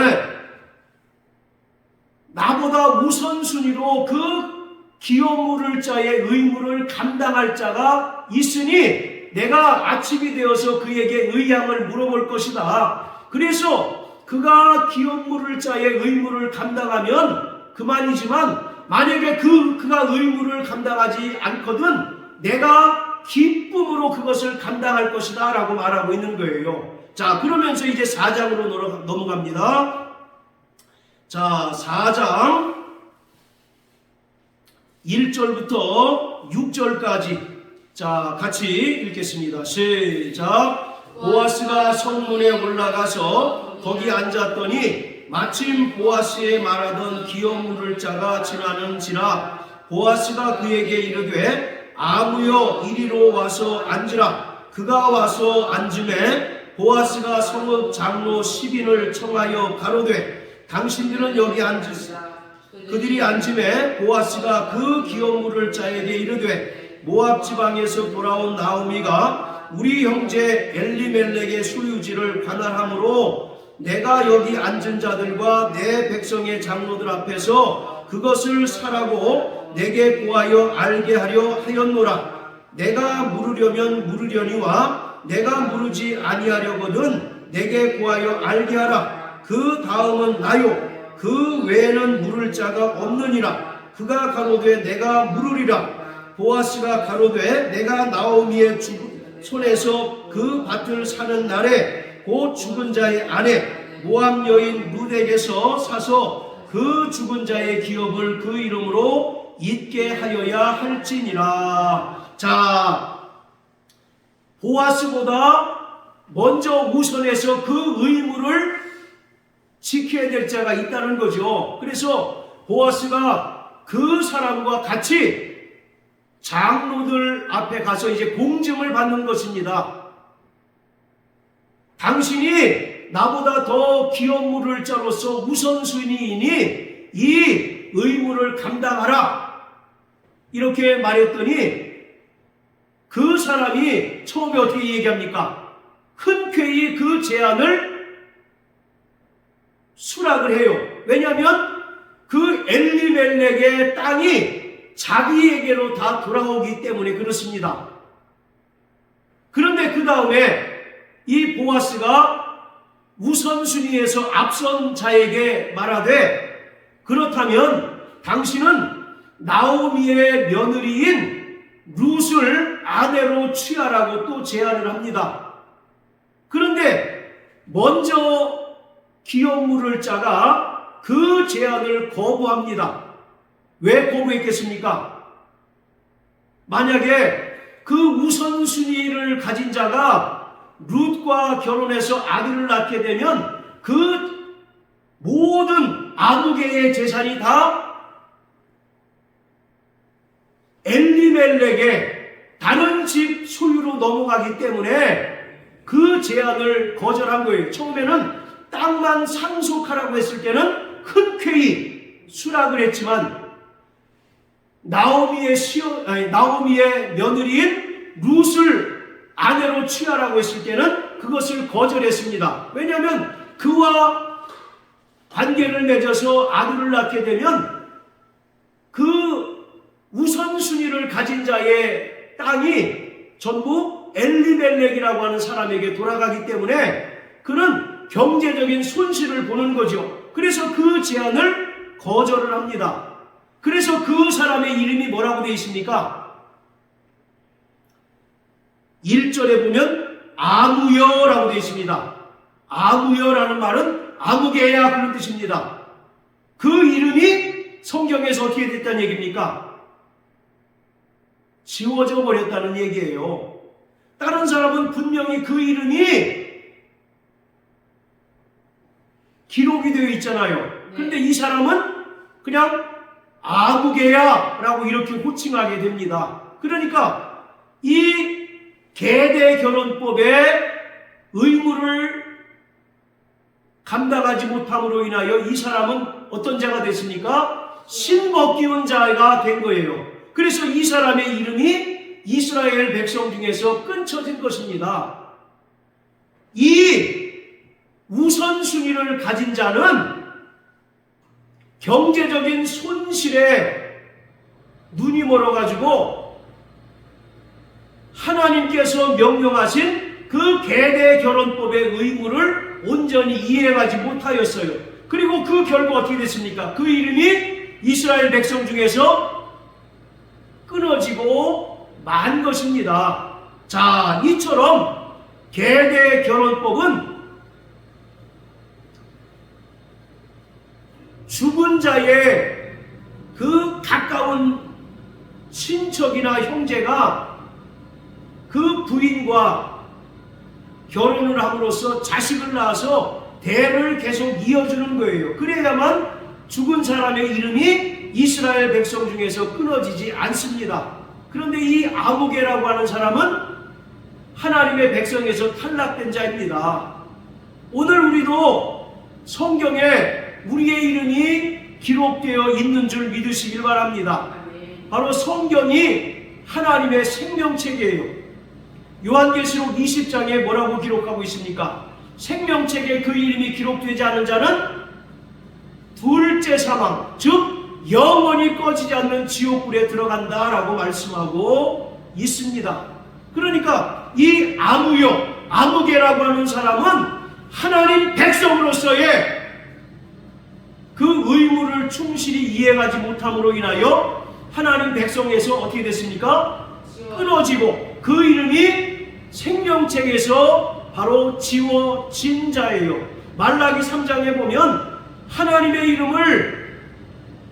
나보다 우선순위로 그 기업 물을 자의 의무를 감당할 자가 있으니 내가 아침이 되어서 그에게 의향을 물어볼 것이다. 그래서 그가 기업 물을 자의 의무를 감당하면 그만이지만 만약에 그가 의무를 감당하지 않거든 내가 기쁨으로 그것을 감당할 것이다 라고 말하고 있는 거예요. 자, 그러면서 이제 4장으로 넘어갑니다. 자, 4장 1절부터 6절까지 자, 같이 읽겠습니다. 시작. 보아스가 성문에 올라가서 거기 앉았더니 마침 보아스의 말하던 기업 물을 자가 지나는지라. 보아스가 그에게 이르되 아무여 이리로 와서 앉으라. 그가 와서 앉음에 보아스가 성읍 장로 10인을 청하여 가로되 당신들은 여기 앉으시라. 그들이 앉음에 보아스가 그 기업 물을 자에게 이르되 모압 지방에서 돌아온 나오미가 우리 형제 엘리멜렉의 소유지를 관할하므로 내가 여기 앉은 자들과 내 백성의 장로들 앞에서 그것을 사라고 내게 구하여 알게 하려 하였노라. 내가 물으려면 물으려니와 내가 물으지 아니하려거든 내게 구하여 알게 하라. 그 다음은 나요. 그 외에는 물을 자가 없느니라. 그가 가로되 내가 물으리라. 보아스가 가로되 내가 나오미의 손에서 그 밭을 사는 날에 곧 죽은 자의 아내 모압 여인 룻에게서 사서 그 죽은 자의 기업을 그 이름으로 잊게 하여야 할지니라. 자, 보아스보다 먼저 우선해서 그 의무를 지켜야 될 자가 있다는 거죠. 그래서 보아스가 그 사람과 같이 장로들 앞에 가서 이제 공증을 받는 것입니다. 당신이 나보다 더 기업 물을 자로서 우선순위이니 이 의무를 감당하라. 이렇게 말했더니 그 사람이 처음에 어떻게 얘기합니까? 흔쾌히 그 제안을 수락을 해요. 왜냐하면 그 엘리멜렉의 땅이 자기에게로 다 돌아오기 때문에 그렇습니다. 그런데 그 다음에 이 보아스가 우선순위에서 앞선 자에게 말하되, 그렇다면 당신은 나오미의 며느리인 룻을 아내로 취하라고 또 제안을 합니다. 그런데 먼저 기업 물을 자가 그 제안을 거부합니다. 왜 거부했겠습니까? 만약에 그 우선순위를 가진 자가 룻과 결혼해서 아들을 낳게 되면 그 모든 아무개의 재산이 다 엘리멜렉의 다른 집 소유로 넘어가기 때문에 그 제안을 거절한 거예요. 처음에는 땅만 상속하라고 했을 때는 흔쾌히 수락을 했지만 나오미의 며느리인 룻을 아내로 취하라고 했을 때는 그것을 거절했습니다. 왜냐하면 그와 관계를 맺어서 아들을 낳게 되면 그 우선순위를 가진 자의 땅이 전부 엘리멜렉이라고 하는 사람에게 돌아가기 때문에 그는 경제적인 손실을 보는 거죠. 그래서 그 제안을 거절을 합니다. 그래서 그 사람의 이름이 뭐라고 되어 있습니까? 1절에 보면 아무여라고 되어 있습니다. 아무여라는 말은 아무개야 그런 뜻입니다. 그 이름이 성경에서 어떻게 됐다는 얘기입니까? 지워져 버렸다는 얘기예요. 다른 사람은 분명히 그 이름이 기록이 되어 있잖아요. 그런데 이 사람은 그냥 아무개야 라고 이렇게 호칭하게 됩니다. 그러니까 이 계대 결혼법의 의무를 감당하지 못함으로 인하여 이 사람은 어떤 자가 됐습니까? 신먹기운 자가 된 거예요. 그래서 이 사람의 이름이 이스라엘 백성 중에서 끊쳐진 것입니다. 이 우선순위를 가진 자는 경제적인 손실에 눈이 멀어가지고 하나님께서 명령하신 그 계대 결혼법의 의무를 온전히 이해하지 못하였어요. 그리고 그 결과 어떻게 됐습니까? 그 이름이 이스라엘 백성 중에서 끊어지고 만 것입니다. 자, 이처럼 계대 결혼법은 죽은 자의 그 가까운 친척이나 형제가 그 부인과 결혼을 함으로써 자식을 낳아서 대를 계속 이어주는 거예요. 그래야만 죽은 사람의 이름이 이스라엘 백성 중에서 끊어지지 않습니다. 그런데 이 아무개라고 하는 사람은 하나님의 백성에서 탈락된 자입니다. 오늘 우리도 성경에 우리의 이름이 기록되어 있는 줄 믿으시길 바랍니다. 바로 성경이 하나님의 생명책이에요. 요한계시록 20장에 뭐라고 기록하고 있습니까? 생명책에 그 이름이 기록되지 않은 자는 둘째 사망, 즉 영원히 꺼지지 않는 지옥불에 들어간다라고 말씀하고 있습니다. 그러니까 이 아무개라고 하는 사람은 하나님 백성으로서의 그 의무를 충실히 이해하지 못함으로 인하여 하나님 백성에서 어떻게 됐습니까? 끊어지고 그 이름이 생명책에서 바로 지워진 자예요. 말라기 3장에 보면 하나님의 이름을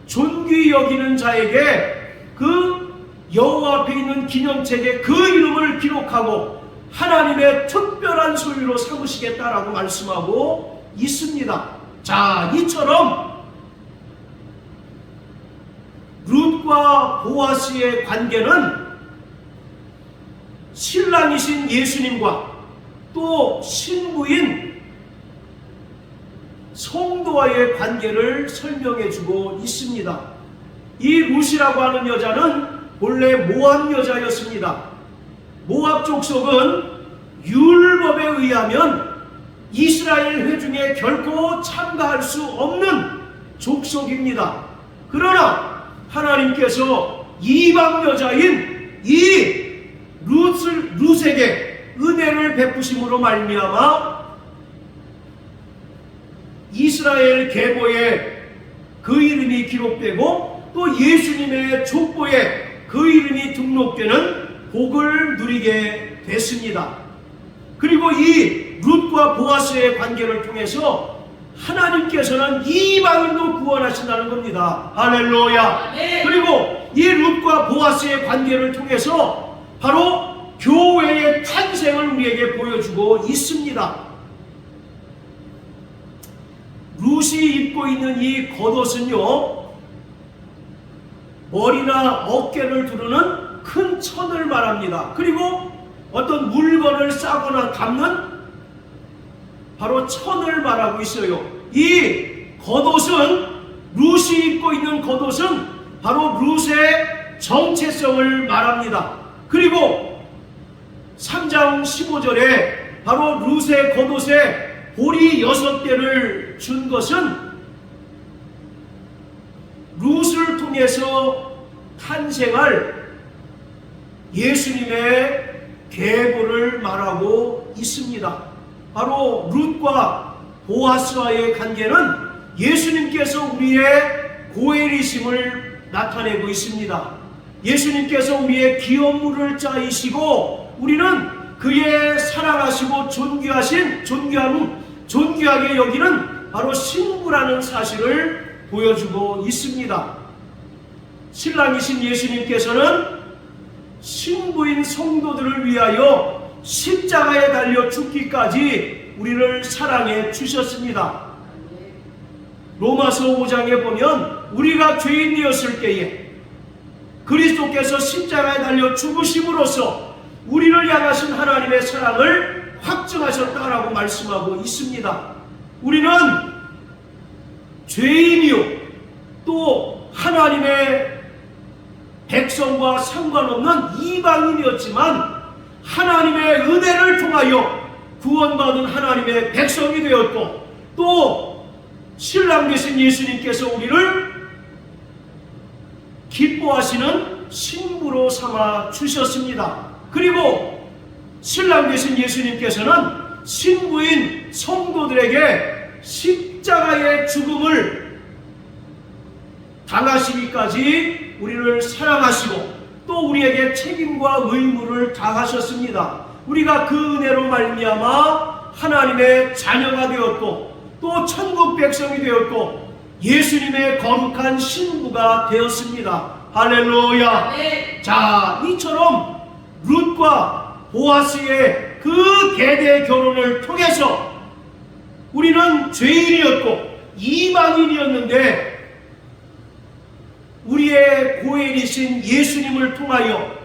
존귀히 여기는 자에게 그 여호와 앞에 있는 기념책에 그 이름을 기록하고 하나님의 특별한 소유로 삼으시겠다라고 말씀하고 있습니다. 자, 이처럼 룻과 보아스의 관계는 신랑이신 예수님과 또 신부인 성도와의 관계를 설명해 주고 있습니다. 이 룻이라고 하는 여자는 본래 모압 여자였습니다. 모압 족속은 율법에 의하면 이스라엘 회중에 결코 참가할 수 없는 족속입니다. 그러나 하나님께서 이방 여자인 이 룻에게 은혜를 베푸심으로 말미암아 이스라엘 계보에 그 이름이 기록되고 또 예수님의 족보에 그 이름이 등록되는 복을 누리게 됐습니다. 그리고 이 룻과 보아스의 관계를 통해서 하나님께서는 이방인도 구원하신다는 겁니다. 할렐루야. 네. 그리고 이 룻과 보아스의 관계를 통해서 바로 교회의 탄생을 우리에게 보여주고 있습니다. 룻이 입고 있는 이 겉옷은요, 머리나 어깨를 두르는 큰 천을 말합니다. 그리고 어떤 물건을 싸거나 담는 바로 천을 말하고 있어요. 이 겉옷은, 룻이 입고 있는 겉옷은 바로 룻의 정체성을 말합니다. 그리고 3장 15절에 바로 룻의 겉옷에 보리 6개를 준 것은 룻을 통해서 탄생할 예수님의 계보를 말하고 있습니다. 바로 룻과 보아스와의 관계는 예수님께서 우리의 고엘이심을 나타내고 있습니다. 예수님께서 우리의 기업물을 짜이시고 우리는 그의 사랑하시고 존귀하게 여기는 바로 신부라는 사실을 보여주고 있습니다. 신랑이신 예수님께서는 신부인 성도들을 위하여 십자가에 달려 죽기까지 우리를 사랑해 주셨습니다. 로마서 5장에 보면 우리가 죄인이었을 때에 그리스도께서 십자가에 달려 죽으심으로써 우리를 향하신 하나님의 사랑을 확증하셨다라고 말씀하고 있습니다. 우리는 죄인이요 또 하나님의 백성과 상관없는 이방인이었지만 하나님의 은혜를 통하여 구원받은 하나님의 백성이 되었고 또 신랑 되신 예수님께서 우리를 기뻐하시는 신부로 삼아 주셨습니다. 그리고 신랑 되신 예수님께서는 신부인 성도들에게 십자가의 죽음을 당하시기까지 우리를 사랑하시고 또 우리에게 책임과 의무를 다하셨습니다. 우리가 그 은혜로 말미암아 하나님의 자녀가 되었고 또 천국 백성이 되었고 예수님의 거룩한 신부가 되었습니다. 할렐루야. 네. 자, 이처럼 룻과 보아스의 그 계대 결혼을 통해서 우리는 죄인이었고 이방인이었는데 우리의 고엘이신 예수님을 통하여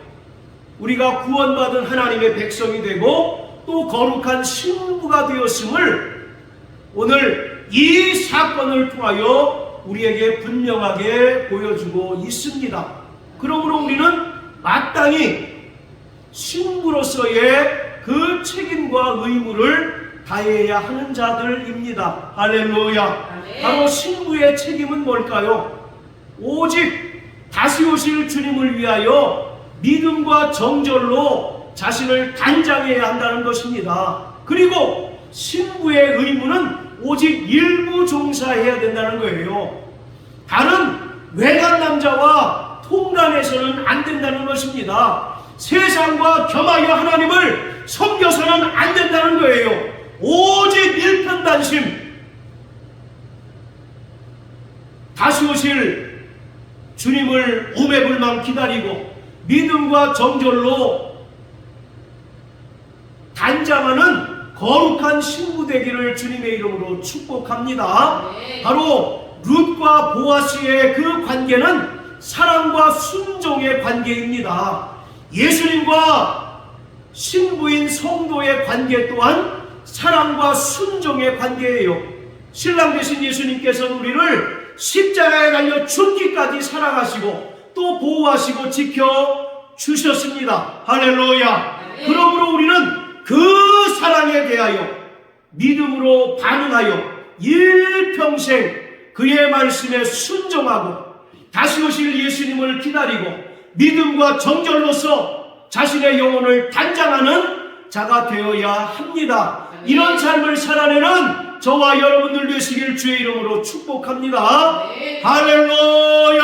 우리가 구원받은 하나님의 백성이 되고 또 거룩한 신부가 되었음을 오늘 이 사건을 통하여 우리에게 분명하게 보여주고 있습니다. 그러므로 우리는 마땅히 신부로서의 그 책임과 의무를 다해야 하는 자들입니다. 할렐루야. 바로 신부의 책임은 뭘까요? 오직 다시 오실 주님을 위하여 믿음과 정절로 자신을 단장해야 한다는 것입니다. 그리고 신부의 의무는 오직 일부 종사해야 된다는 거예요. 다른 외간 남자와 통간해서는 안 된다는 것입니다. 세상과 겸하여 하나님을 섬겨서는 안 된다는 거예요. 오직 일편단심, 다시 오실 주님을 오매불망 기다리고 믿음과 정절로 단장하는 거룩한 신부 되기를 주님의 이름으로 축복합니다. 바로 룻과 보아스의 그 관계는 사랑과 순종의 관계입니다. 예수님과 신부인 성도의 관계 또한 사랑과 순종의 관계예요. 신랑 되신 예수님께서는 우리를 십자가에 달려 죽기까지 사랑하시고 또 보호하시고 지켜주셨습니다. 할렐루야. 그러므로 우리는 그 사랑에 대하여 믿음으로 반응하여 일평생 그의 말씀에 순종하고 다시 오실 예수님을 기다리고 믿음과 정절로서 자신의 영혼을 단장하는 자가 되어야 합니다. 이런 삶을 살아내는 저와 여러분들 되시길 주의 이름으로 축복합니다. 할렐루야.